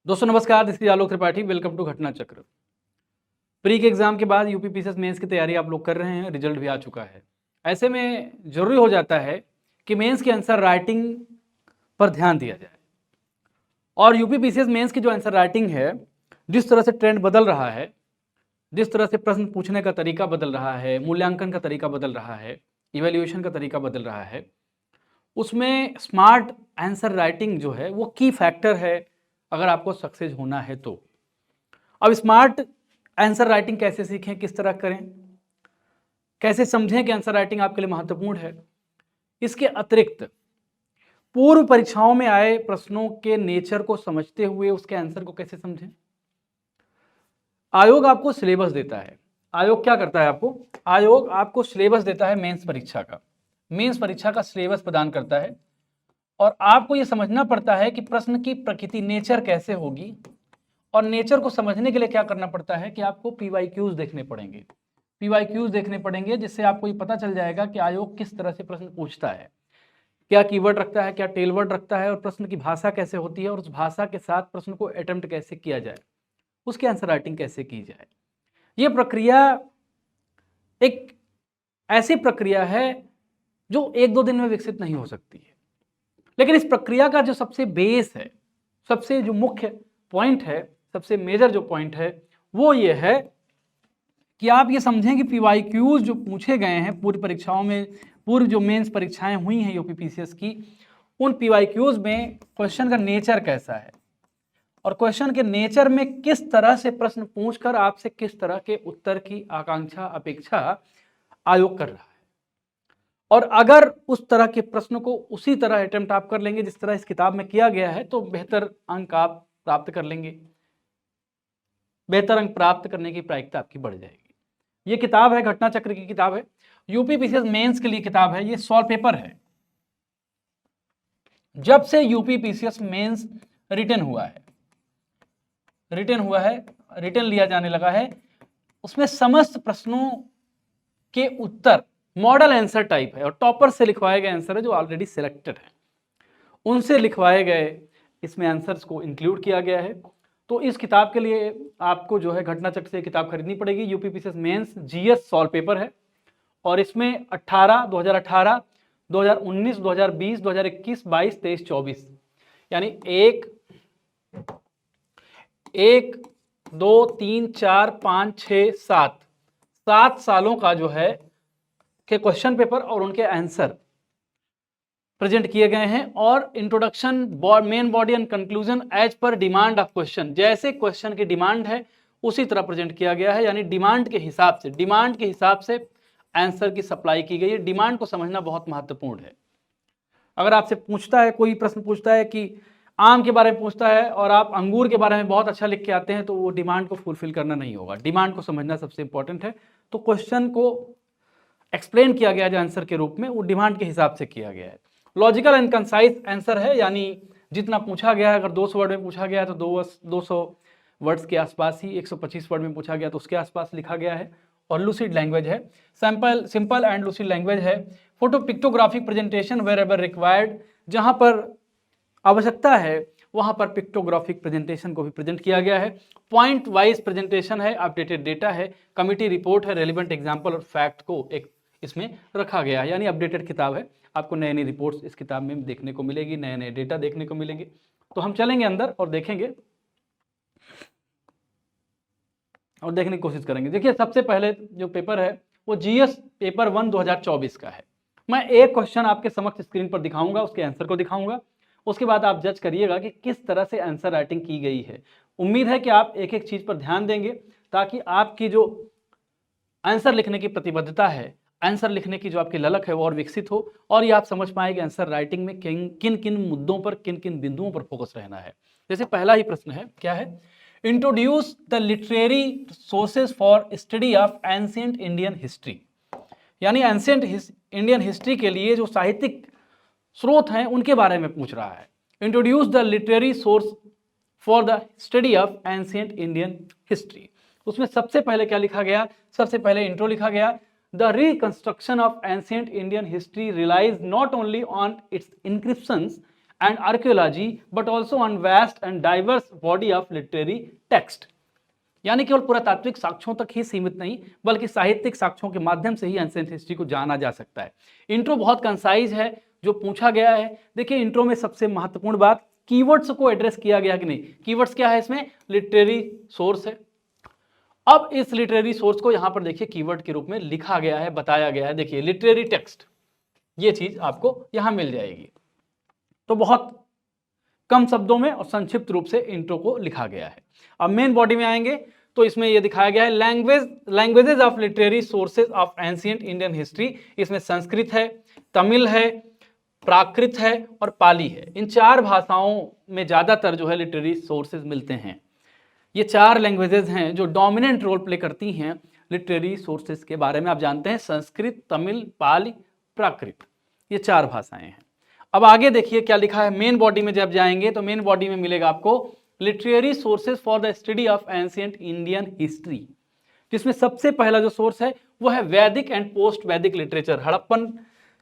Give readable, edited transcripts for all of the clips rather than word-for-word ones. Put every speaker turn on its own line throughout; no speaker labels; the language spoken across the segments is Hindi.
दोस्तों नमस्कार, this is Alok Tripathi. Welcome to Ghatna Chakra. Pre के एग्जाम के बाद यूपी पीसीएस मेंस की तैयारी आप लोग कर रहे हैं, रिजल्ट भी आ चुका है। ऐसे में जरूरी हो जाता है कि मेंस के आंसर राइटिंग पर ध्यान दिया जाए। और यूपी पीसीएस मेंस की जो आंसर राइटिंग है, जिस तरह से ट्रेंड बदल रहा है, जिस तरह से प्रश्न पूछने का तरीका बदल रहा है, मूल्यांकन का तरीका बदल रहा है, इवेल्युएशन का तरीका बदल रहा है, उसमें स्मार्ट आंसर राइटिंग जो है वो की फैक्टर है अगर आपको सक्सेस होना है तो। अब स्मार्ट आंसर राइटिंग कैसे सीखें, किस तरह करें, कैसे समझें कि आंसर राइटिंग आपके लिए महत्वपूर्ण है। इसके अतिरिक्त पूर्व परीक्षाओं में आए प्रश्नों के नेचर को समझते हुए उसके आंसर को कैसे समझें। आयोग आपको सिलेबस देता है। आयोग क्या करता है आयोग आपको सिलेबस देता है मेंस परीक्षा का। मेंस परीक्षा का सिलेबस प्रदान करता है और आपको यह समझना पड़ता है कि प्रश्न की प्रकृति, नेचर कैसे होगी। और नेचर को समझने के लिए क्या करना पड़ता है कि आपको पीवाईक्यूज देखने पड़ेंगे। पीवाईक्यूज देखने पड़ेंगे जिससे आपको ये पता चल जाएगा कि आयोग किस तरह से प्रश्न पूछता है, क्या कीवर्ड रखता है, क्या टेलवर्ड रखता है, और प्रश्न की भाषा कैसे होती है, और उस भाषा के साथ प्रश्न को अटेम्प्ट कैसे किया जाए, उसकी आंसर राइटिंग कैसे की जाए। ये प्रक्रिया एक ऐसी प्रक्रिया है जो एक दो दिन में विकसित नहीं हो सकती है, लेकिन इस प्रक्रिया का जो सबसे बेस है, सबसे जो मुख्य पॉइंट है, सबसे मेजर जो पॉइंट है वो ये है कि आप ये समझें कि पीवाईक्यूज जो पूछे गए हैं पूर्व परीक्षाओं में, पूर्व जो मेंस परीक्षाएं हुई हैं यूपी पीसीएस की, उन पीवाईक्यूज में क्वेश्चन का नेचर कैसा है और क्वेश्चन के नेचर में किस तरह से प्रश्न पूछकर आपसे किस तरह के उत्तर की आकांक्षा, अपेक्षा आयोग कर रहा है। और अगर उस तरह के प्रश्न को उसी तरह अटेम्प्ट आप कर लेंगे जिस तरह इस किताब में किया गया है तो बेहतर अंक आप प्राप्त कर लेंगे, बेहतर अंक प्राप्त करने की प्रायिकता आपकी बढ़ जाएगी। ये किताब है, घटना चक्र की किताब है, यूपी पीसीएस मेंस के लिए किताब है। ये सॉल्व पेपर है। जब से यूपी पीसीएस मेंस रिटन हुआ है, रिटन लिया जाने लगा है, उसमें समस्त प्रश्नों के उत्तर मॉडल आंसर टाइप है और टॉपर से लिखवाए गए आंसर है जो ऑलरेडी सिलेक्टेड है, उनसे लिखवाए गए इसमें आंसर्स को इंक्लूड किया गया है। तो इस किताब के लिए आपको जो है घटना चक्र से किताब खरीदनी पड़ेगी। UP PCS mains GS solve paper है और इसमें 2018, 2019, 2020, 2021, 22, 23, 24 यानी 1, 2, 3, 4, 5, 6, 7 सालों का जो है के क्वेश्चन पेपर और उनके आंसर प्रेजेंट किए गए हैं। और introduction, main body and conclusion as per demand of question, जैसे क्वेश्चन की डिमांड है उसी तरह प्रेजेंट किया गया है। यानी डिमांड के हिसाब से आंसर की सप्लाई की गई है। डिमांड को समझना बहुत महत्वपूर्ण है। अगर आपसे पूछता है, कोई प्रश्न पूछता है कि आम के बारे में पूछता है और आप अंगूर के बारे में बहुत अच्छा लिख के आते हैं, तो वो डिमांड को फुलफिल करना नहीं होगा। डिमांड को समझना सबसे इंपॉर्टेंट है। तो क्वेश्चन को एक्सप्लेन किया गया जो आंसर के रूप में, वो डिमांड के हिसाब से किया गया है। लॉजिकल एंड कंसाइज आंसर है, यानी जितना पूछा गया है, अगर 200 वर्ड में पूछा गया है तो 200 वर्ड्स के आसपास ही, 125 वर्ड में पूछा गया तो उसके आसपास लिखा गया है। और लूसिड लैंग्वेज है, सिंपल एंड लूसिड लैंग्वेज है। Photo pictographic presentation wherever required, जहां पर आवश्यकता है वहां पर पिक्टोग्राफिक प्रेजेंटेशन को भी प्रेजेंट किया गया है। पॉइंट वाइज प्रेजेंटेशन है, अपडेटेड डेटा है, कमिटी रिपोर्ट है, रेलिवेंट एग्जाम्पल और फैक्ट को एक इसमें रखा गया है। यानी अपडेटेड किताब है, आपको नई नई रिपोर्ट्स इस किताब में देखने को मिलेगी, नए नए डेटा देखने को मिलेंगे। तो हम चलेंगे अंदर और देखेंगे और देखने की कोशिश करेंगे। देखिए, सबसे पहले जो पेपर है वो जीएस पेपर 1 2024 का है। मैं एक क्वेश्चन आपके समक्ष स्क्रीन पर दिखाऊंगा, उसके आंसर को दिखाऊंगा, उसके बाद आप जज करिएगा कि किस तरह से आंसर राइटिंग की गई है। उम्मीद है कि आप एक एक चीज पर ध्यान देंगे ताकि आपकी जो आंसर लिखने की प्रतिबद्धता है, आंसर लिखने की जो आपकी ललक है वो और विकसित हो, और ये आप समझ पाए कि आंसर राइटिंग में किन किन मुद्दों पर, किन किन बिंदुओं पर फोकस रहना है। जैसे पहला ही प्रश्न है, क्या है, introduce the literary sources for study of ancient Indian history. यानी एंशिएंट इंडियन हिस्ट्री के लिए जो साहित्यिक स्रोत हैं उनके बारे में पूछ रहा है। Introduce the literary source for the study of ancient Indian history. उसमें सबसे पहले क्या लिखा गया, सबसे पहले इंट्रो लिखा गया, the reconstruction of ancient Indian history relies not only on its inscriptions and archaeology, but also on vast and diverse body of literary text। यानी केवल पुरातात्विक साक्ष्यों तक ही सीमित नहीं, बल्कि साहित्यिक साक्ष्यों के माध्यम से ही एंशिएंट हिस्ट्री को जाना जा सकता है। इंट्रो बहुत कंसाइज है जो पूछा गया है। देखिए इंट्रो में सबसे महत्वपूर्ण बात, कीवर्ड्स को एड्रेस किया गया कि नहीं। कीवर्ड्स क्या है इसमें, लिटरेरी सोर्स है। अब इस लिटरेरी सोर्स को यहां पर देखिए कीवर्ड के रूप में लिखा गया है, बताया गया है। देखिए लिटरेरी टेक्स्ट, ये चीज आपको यहां मिल जाएगी। तो बहुत कम शब्दों में और संक्षिप्त रूप से इंट्रो को लिखा गया है। अब मेन बॉडी में आएंगे तो इसमें यह दिखाया गया है languages of literary sources of ancient Indian history. इसमें संस्कृत है, तमिल है, प्राकृत है और पाली है। इन चार भाषाओं में ज्यादातर जो है लिटरेरी सोर्सेज मिलते हैं। ये चार लैंग्वेजेस हैं जो डोमिनेंट रोल प्ले करती हैं लिटरेरी सोर्सेज के बारे में। आप जानते हैं संस्कृत, तमिल, पाली, प्राकृत, ये चार भाषाएं हैं। अब आगे देखिए क्या लिखा है मेन बॉडी में। जब जाएंगे तो मेन बॉडी में मिलेगा आपको literary sources for the study of ancient Indian history, जिसमें सबसे पहला जो सोर्स है वो है वैदिक एंड पोस्ट वैदिक लिटरेचर। हड़प्पन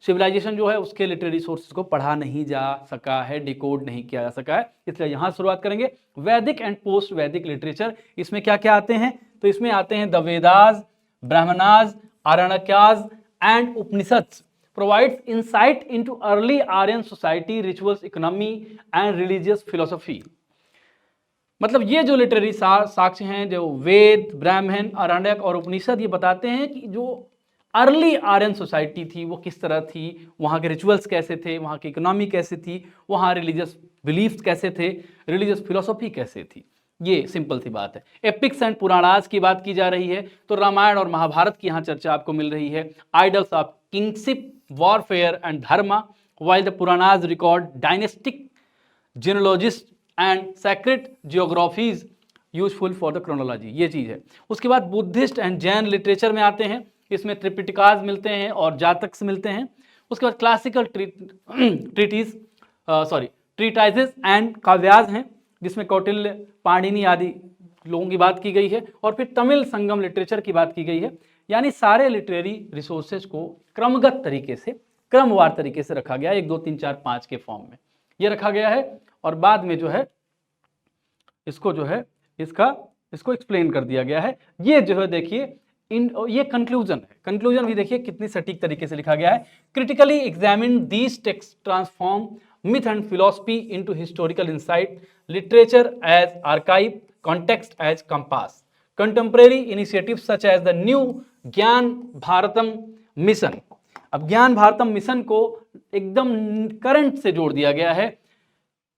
सिविलाइजेशन जो है उसके लिटरेरी सोर्सेज को पढ़ा नहीं जा सका है, डिकोड नहीं किया जा सका है, इसलिए यहां शुरुआत करेंगे। वैदिक एंड पोस्ट वैदिक लिटरेचर, इसमें क्या क्या आते हैं, तो इसमें आते हैं the Vedas, Brahmanas, आरण्यकास and Upanishads provides insight into early Aryan society, rituals, economy and religious philosophy। मतलब ये जो लिटरेरी साक्ष्य हैं, जो वेद, ब्राह्मण, आरण्यक और उपनिषद, ये बताते हैं कि जो अर्ली आर्यन सोसाइटी थी वो किस तरह थी, वहाँ के रिचुअल्स कैसे थे, वहाँ की इकोनॉमी कैसे थी, वहाँ रिलीजियस बिलीफ्स कैसे थे, रिलीजियस फिलोसॉफी कैसे थी। ये सिंपल सी बात है। एपिक्स एंड पुराणास की बात की जा रही है तो रामायण और महाभारत की यहाँ चर्चा आपको मिल रही है। Idols of kingship, warfare and Dharma, while the Puranas record dynastic genealogies and sacred geographies useful for the chronology। ये चीज है। उसके बाद बुद्धिस्ट एंड जैन लिटरेचर में आते हैं, इसमें त्रिपिटकास मिलते हैं और जातक्स मिलते हैं। उसके बाद क्लासिकल ट्रीटाइजेस एंड काव्यास हैं, जिसमें कौटिल्य, पाणिनि आदि लोगों की बात की गई है। और फिर तमिल संगम लिटरेचर की बात की गई है। यानी सारे लिटरेरी रिसोर्सेज को क्रमगत तरीके से, क्रमवार तरीके से रखा गया है, 1 2 3 4 5 के फॉर्म में ये रखा गया है। और बाद में जो है इसको जो है इसको एक्सप्लेन कर दिया गया है। ये जो है देखिए ये कंक्लूजन है। कंक्लूजन भी देखिए कितनी सटीक तरीके से लिखा गया है। Critically examine these text transform myth and philosophy into historical insight, literature as archive, context as compass, contemporary initiatives such as the new ज्ञान भारतम मिशन। अब ज्ञान भारतम मिशन को एकदम करंट से जोड़ दिया गया है।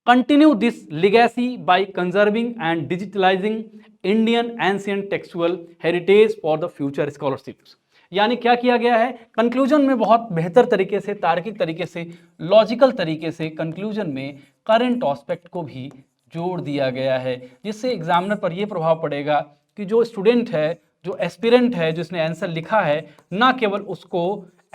Continue this legacy by conserving and digitalising Indian ancient textual heritage for the future scholarships. यानी क्या किया गया है, कंक्लूजन में बहुत बेहतर तरीके से, तार्किक तरीके से, लॉजिकल तरीके से कंक्लूजन में करंट एस्पेक्ट को भी जोड़ दिया गया है, जिससे एग्जामिनर पर यह प्रभाव पड़ेगा कि जो स्टूडेंट है, जो एस्पिरेंट है, जिसने आंसर लिखा है, ना केवल उसको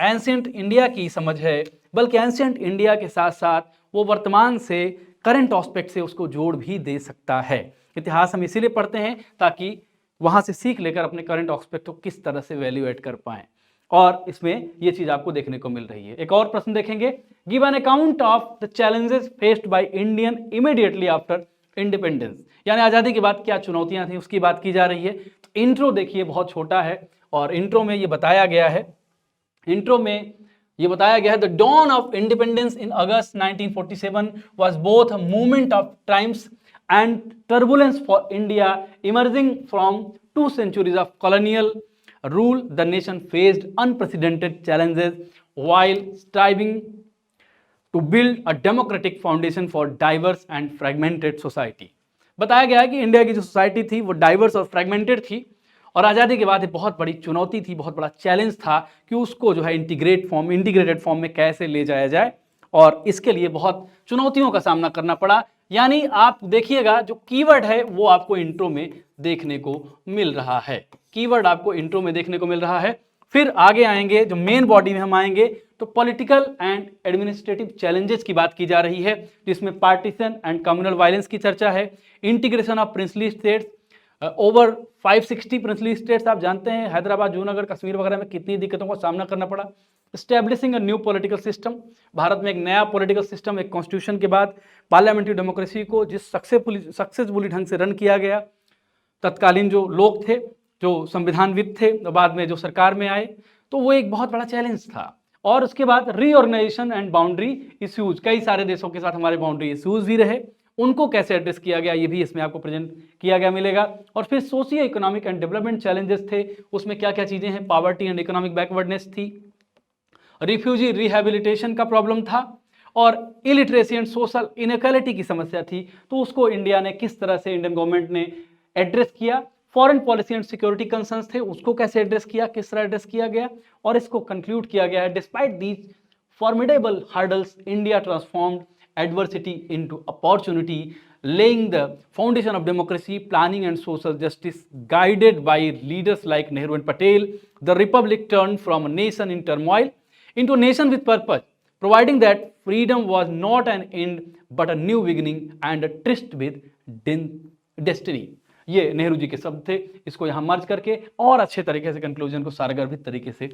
एंशिएंट इंडिया की समझ है, बल्कि एंशिएंट इंडिया के साथ साथ वो वर्तमान से करंट एस्पेक्ट से उसको जोड़ भी दे सकता है। इतिहास हम इसीलिए पढ़ते हैं ताकि वहां से सीख लेकर अपने करंट एस्पेक्ट को किस तरह से वैल्यूएट कर पाएं, और इसमें ये चीज आपको देखने को मिल रही है। एक और प्रश्न देखेंगे, give an account of the challenges faced by Indian immediately after independence. यानी आजादी के बाद क्या चुनौतियां थी उसकी बात की जा रही है। तो इंट्रो देखिए बहुत छोटा है और इंट्रो में ये बताया गया है, the dawn of independence in August 1947 was both a movement of triumphs and turbulence for India. Emerging from 2 centuries of colonial rule, the nation faced unprecedented challenges while striving to build a democratic foundation for diverse and fragmented society। बताया गया है कि इंडिया की जो सोसाइटी थी वो डाइवर्स और फ्रेगमेंटेड थी, और आज़ादी के बाद एक बहुत बड़ी चुनौती थी, बहुत बड़ा चैलेंज था कि उसको जो है इंटीग्रेटेड फॉर्म में कैसे ले जाया जाए, और इसके लिए बहुत चुनौतियों का सामना करना पड़ा। यानी आप देखिएगा जो कीवर्ड है वो आपको इंट्रो में देखने को मिल रहा है, कीवर्ड आपको इंट्रो में देखने को मिल रहा है। फिर आगे आएंगे, जो मेन बॉडी में हम आएंगे तो पॉलिटिकल एंड एडमिनिस्ट्रेटिव चैलेंजेस की बात की जा रही है, जिसमें पार्टीशन एंड कम्युनल वायलेंस की चर्चा है। Integration of princely states, over 560 princely states, आप जानते हैं हैदराबाद, जूनागढ़, कश्मीर वगैरह में कितनी दिक्कतों का सामना करना पड़ा। Establishing a new political system, Bharat में एक नया पॉलिटिकल सिस्टम, एक कॉन्स्टिट्यूशन के बाद पार्लियामेंट्री डेमोक्रेसी को जिस सक्सेसफुली ढंग से रन किया गया, तत्कालीन जो लोग थे, जो संविधानविद थे, बाद में जो सरकार में आए, तो वो एक बहुत बड़ा चैलेंज था। और उसके बाद रीऑर्गेनाइजेशन एंड बाउंड्री इश्यूज, कई सारे देशों के साथ हमारे बाउंड्री इश्यूज भी रहे, उनको कैसे एड्रेस किया गया ये भी इसमें आपको प्रेजेंट किया गया मिलेगा। और फिर socio economic and development challenges थे, उसमें क्या क्या चीजें हैं, पॉवर्टी एंड इकोनॉमिक बैकवर्डनेस थी, रिफ्यूजी रिहेबिलिटेशन का प्रॉब्लम था, और इलिटरेसी एंड सोशल इनइक्वालिटी की समस्या थी। तो उसको इंडिया ने किस तरह से, इंडियन गवर्नमेंट ने एड्रेस किया। Foreign policy and security concerns थे, उसको कैसे एड्रेस किया, किस तरह एड्रेस किया गया, और इसको कंक्लूड किया गया है। Despite these formidable hurdles, India transformed adversity into opportunity, laying the foundation of democracy, planning and social justice. Guided by leaders like Nehru and Patel, the republic turned from a nation in turmoil into a nation with purpose, providing that freedom was not an end but a new beginning and a tryst with destiny. ये नेहरू जी के शब्द थे, इसको यहाँ मर्ज करके और अच्छे तरीके से कंक्लूजन को सारगर्भित तरीके से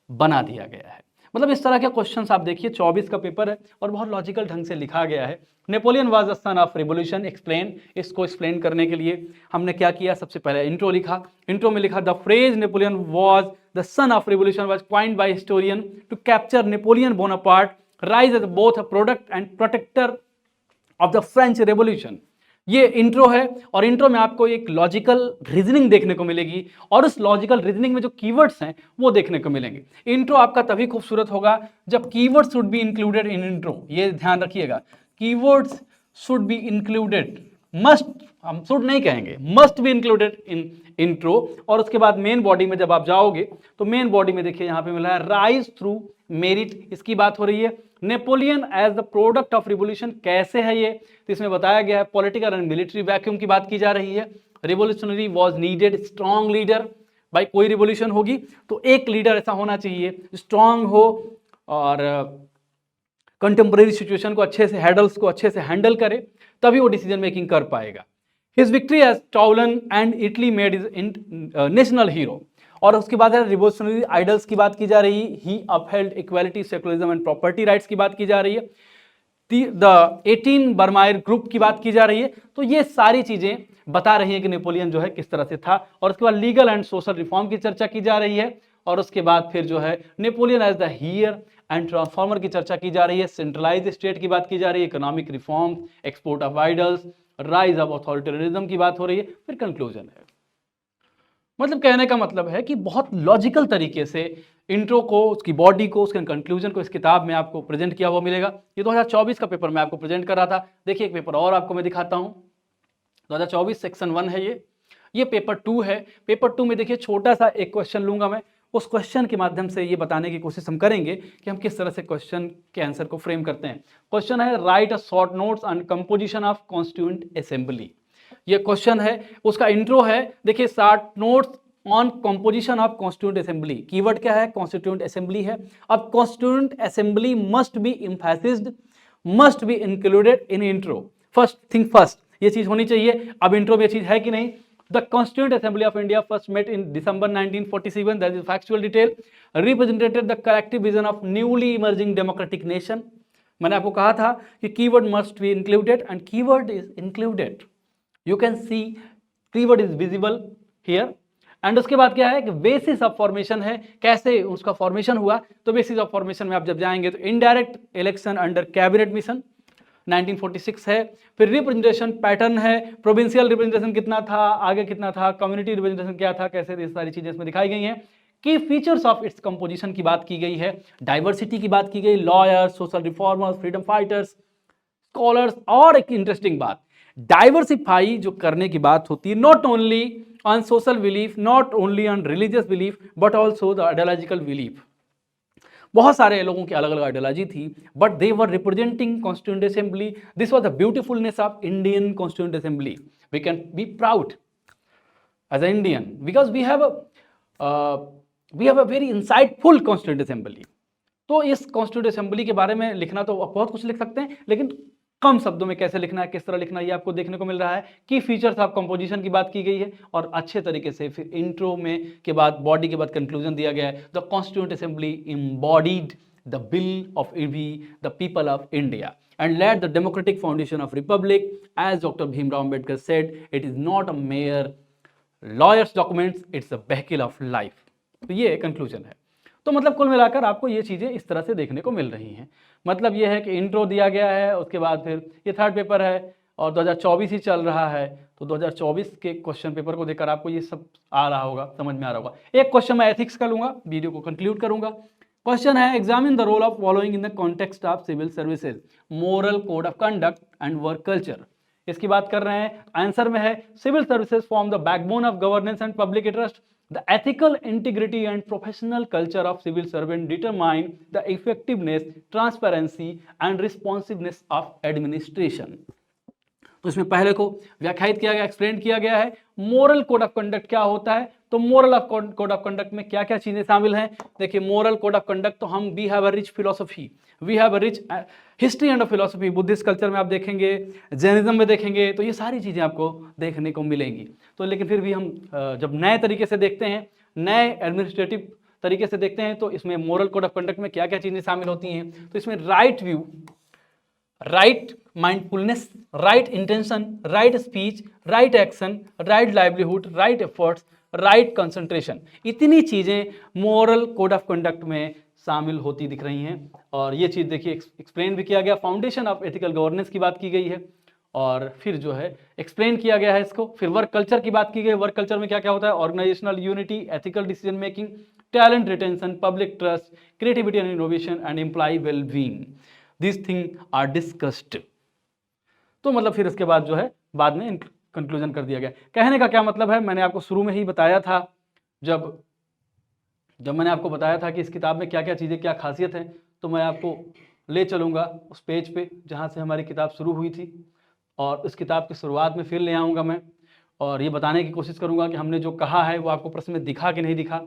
बना दिया गया है। मतलब इस तरह के क्वेश्चंस आप देखिए, 24 का पेपर है और बहुत लॉजिकल ढंग से लिखा गया है। Napoleon was the son of revolution, explain, इसको एक्सप्लेन करने के लिए हमने क्या किया, सबसे पहले इंट्रो लिखा। इंट्रो में लिखा the phrase Napoleon was the son of revolution was coined by historian to capture Napoleon Bonaparte rise as both a product and protector of the French revolution. ये इंट्रो है और इंट्रो में आपको एक लॉजिकल रीजनिंग देखने को मिलेगी और उस लॉजिकल रीजनिंग में जो कीवर्ड्स हैं वो देखने को मिलेंगे। इंट्रो आपका तभी खूबसूरत होगा जब keywords should be included in intro, ये ध्यान रखिएगा, keywords should be included, must, हम शुड नहीं कहेंगे, must be included in intro. और उसके बाद मेन बॉडी में जब आप जाओगे तो मेन बॉडी में देखिए यहाँ पे मिला है राइज थ्रू मेरिट, इसकी बात हो रही है। Napoleon as the product of revolution, कैसे है ये, तो इसमें बताया गया है पॉलिटिकल एंड मिलिट्री वैक्यूम की बात की जा रही है। Revolutionary was needed strong leader, भाई कोई रिवोल्यूशन होगी तो एक लीडर ऐसा होना चाहिए स्ट्रॉन्ग हो और कंटेम्प्रेरी सिचुएशन को अच्छे से, हैडल्स को अच्छे से हैंडल करे, तभी वो डिसीजन मेकिंग कर पाएगा। His victory as Toulon and Italy made is national hero. और उसके बाद है रिवोल्यूशनरी आइडल्स की बात की जा रही है, he upheld equality, secularism and property rights की बात की जा रही है, द 18 बर्मायर ग्रुप की बात की जा रही है। तो ये सारी चीजें बता रही है कि नेपोलियन जो है किस तरह से था। और उसके बाद लीगल एंड सोशल रिफॉर्म की चर्चा की जा रही है और उसके बाद फिर जो है Napoleon as the heir and transformer की चर्चा की जा रही है, सेंट्रलाइज स्टेट की बात की जा रही है, economic reform, export of idols, rise of authoritarianism की बात हो रही है, फिर कंक्लूजन है। मतलब कहने का मतलब है कि बहुत लॉजिकल तरीके से इंट्रो को, उसकी बॉडी को, उसके कंक्लूजन को इस किताब में आपको प्रेजेंट किया हुआ मिलेगा। ये 2024 का पेपर मैं आपको प्रेजेंट कर रहा था। देखिए एक पेपर और आपको मैं दिखाता हूँ, 2024 सेक्शन 1 है ये पेपर 2 है। पेपर 2 में देखिए छोटा सा एक क्वेश्चन लूंगा मैं, उस क्वेश्चन के माध्यम से ये बताने की कोशिश हम करेंगे कि हम किस तरह से क्वेश्चन के आंसर को फ्रेम करते हैं। क्वेश्चन है right a short notes on composition of constituent assembly. ये क्वेश्चन है, उसका इंट्रो है, देखिए short notes on composition of constituent assembly. Keyword क्या है, कॉन्स्टिट्यूएंट असेंबली है। अब constituent assembly must be emphasised, must be included in intro. First thing first, ये चीज होनी चाहिए। अब इंट्रो में ये चीज है कि नहीं, the constituent assembly of India first met in December 1947, that is factual detail, represented the collective vision of newly emerging democratic nation. मैंने आपको कहा था कि keyword must be included and keyword is included, you can see keyword is visible here. And उसके बाद क्या है कि बेसिस ऑफ फॉर्मेशन है, कैसे उसका फॉर्मेशन हुआ, तो बेसिस ऑफ फॉर्मेशन में आप जब जाएंगे तो indirect election under cabinet mission 1946 है। फिर रिप्रेजेंटेशन पैटर्न है, प्रोविंशियल रिप्रेजेंटेशन कितना था, आगे कितना था, कम्युनिटी रिप्रेजेंटेशन क्या था, कैसे, ये सारी चीजें इसमें दिखाई गई हैं। की फीचर्स ऑफ इट्स कंपोजिशन की बात की गई है, डाइवर्सिटी की बात की गई, lawyers, social reformers, freedom fighters, scholars. और एक इंटरेस्टिंग बात, डाइवर्सिफाई जो करने की बात होती है, not only on social belief, not only on religious belief, but also the ideological belief. बहुत सारे लोगों की अलग अलग आइडियोलॉजी थी, but they were representing constituent assembly. This was the beautifulness of Indian constituent assembly. We can be proud as a Indian because we have a very insightful constituent assembly. तो इस कॉन्स्टिट्यूएंट असेंबली के बारे में लिखना तो बहुत कुछ लिख सकते हैं, लेकिन कम शब्दों में कैसे लिखना है, किस तरह लिखना है, ये आपको देखने को मिल रहा है। की फीचर्स ऑफ कंपोजिशन की बात की गई है और अच्छे तरीके से फिर इंट्रो में के बाद बॉडी के बाद कंक्लूजन दिया गया है। The constituent assembly embodied the bill of the people of India and led the democratic foundation of republic. As Dr. Bhimrao Ambedkar said, it is not a mere lawyer's documents, it's a vehicle of life. तो ये कंक्लूजन है। तो मतलब कुल मिलाकर आपको ये चीज़ें इस तरह से देखने को मिल रही हैं। मतलब ये है कि इंट्रो दिया गया है, उसके बाद फिर ये थर्ड पेपर है और 2024 ही चल रहा है, तो 2024 के क्वेश्चन पेपर को देखकर आपको ये सब आ रहा होगा, समझ में आ रहा होगा। एक क्वेश्चन मैं एथिक्स का लूँगा, वीडियो को कंक्लूड करूँगा। क्वेश्चन है, examine the role of following in the context of civil services, moral code of conduct and work culture. इसकी बात कर रहे हैं। आंसर में है, civil services form the backbone of governance and public interest. The ethical integrity and professional culture of civil servant determine the effectiveness, transparency and responsiveness of administration. तो इसमें पहले को व्याख्यायित किया गया, एक्सप्लेन किया गया है मोरल कोड ऑफ कंडक्ट क्या होता है। तो मोरल कोड ऑफ कंडक्ट में क्या क्या चीजें शामिल हैं। देखिए, मोरल कोड ऑफ कंडक्ट तो हम we have a rich philosophy, we have a rich history and philosophy. Buddhist culture में आप देखेंगे, जैनिज्म में देखेंगे, तो ये सारी चीजें आपको देखने को मिलेंगी। तो लेकिन फिर भी हम जब नए तरीके से देखते हैं, नए एडमिनिस्ट्रेटिव तरीके से देखते हैं, तो इसमें मोरल कोड ऑफ कंडक्ट में क्या क्या चीजें शामिल होती हैं। तो इसमें right view, right mindfulness, right intention, right speech, right action, right livelihood, right efforts, right concentration, इतनी चीजें मोरल कोड ऑफ कंडक्ट में शामिल होती दिख रही हैं। और ये चीज देखिए एक्सप्लेन भी किया गया, फाउंडेशन ऑफ एथिकल गवर्नेंस की बात की गई है और फिर जो है एक्सप्लेन किया गया है इसको। फिर वर्क कल्चर की बात की गई, वर्क कल्चर में क्या क्या होता है, organizational unity, ethical decision making, talent retention, public trust, creativity and innovation and employ wellbeing, this thing are discussed. तो मतलब फिर इसके बाद जो है बाद में कंक्लूजन कर दिया गया। कहने का क्या मतलब है, मैंने आपको शुरू में ही बताया था, जब मैंने आपको बताया था कि इस किताब में क्या क्या चीज़ें, क्या खासियत है, तो मैं आपको ले चलूँगा उस पेज पे जहाँ से हमारी किताब शुरू हुई थी और उस किताब की शुरुआत में फिर ले आऊँगा मैं और ये बताने की कोशिश करूँगा कि हमने जो कहा है वो आपको प्रश्न में दिखा कि नहीं दिखा,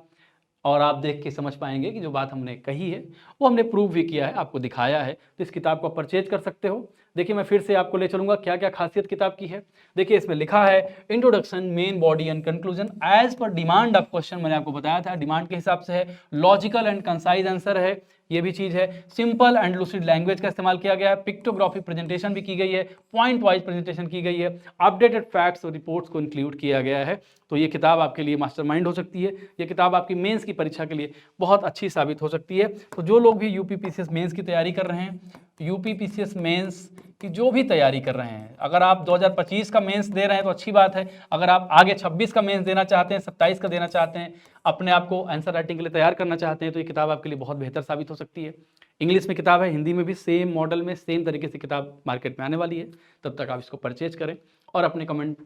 और आप देख के समझ पाएंगे कि जो बात हमने कही है वो हमने प्रूव भी किया है, आपको दिखाया है। तो इस किताब को आप परचेज कर सकते हो। देखिए, मैं फिर से आपको ले चलूंगा क्या क्या खासियत किताब की है। देखिए, इसमें लिखा है introduction, main body and conclusion as per demand of question. मैंने आपको बताया था डिमांड के हिसाब से है। लॉजिकल एंड कंसाइज आंसर है, ये भी चीज़ है। सिंपल एंड लूसिड लैंग्वेज का इस्तेमाल किया गया है। पिक्टोग्राफिक प्रेजेंटेशन भी की गई है, पॉइंट वाइज प्रेजेंटेशन की गई है। अपडेटेड फैक्ट्स और रिपोर्ट्स को इंक्लूड किया गया है। तो ये किताब आपके लिए मास्टरमाइंड हो सकती है। ये किताब आपकी मेंस की परीक्षा के लिए बहुत अच्छी साबित हो सकती है। तो जो लोग भी यूपी पीसीएस मेंस की तैयारी कर रहे हैं, यूपी पीसीएस मेंस की जो भी तैयारी कर रहे हैं, अगर आप 2025 का मेंस दे रहे हैं तो अच्छी बात है। अगर आप आगे 26 का मेंस देना चाहते हैं, 27 का देना चाहते हैं, अपने आप को आंसर राइटिंग के लिए तैयार करना चाहते हैं, तो ये किताब आपके लिए बहुत बेहतर साबित हो सकती है। इंग्लिश में किताब है, हिंदी में भी सेम मॉडल में सेम तरीके से किताब मार्केट में आने वाली है। तब तक आप इसको परचेज करें और अपने कमेंट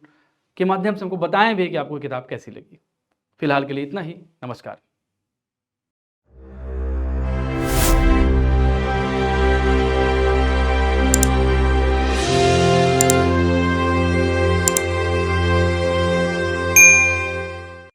के माध्यम से हमको बताएं भी कि आपको किताब कैसी लगी। फिलहाल के लिए इतना ही, नमस्कार।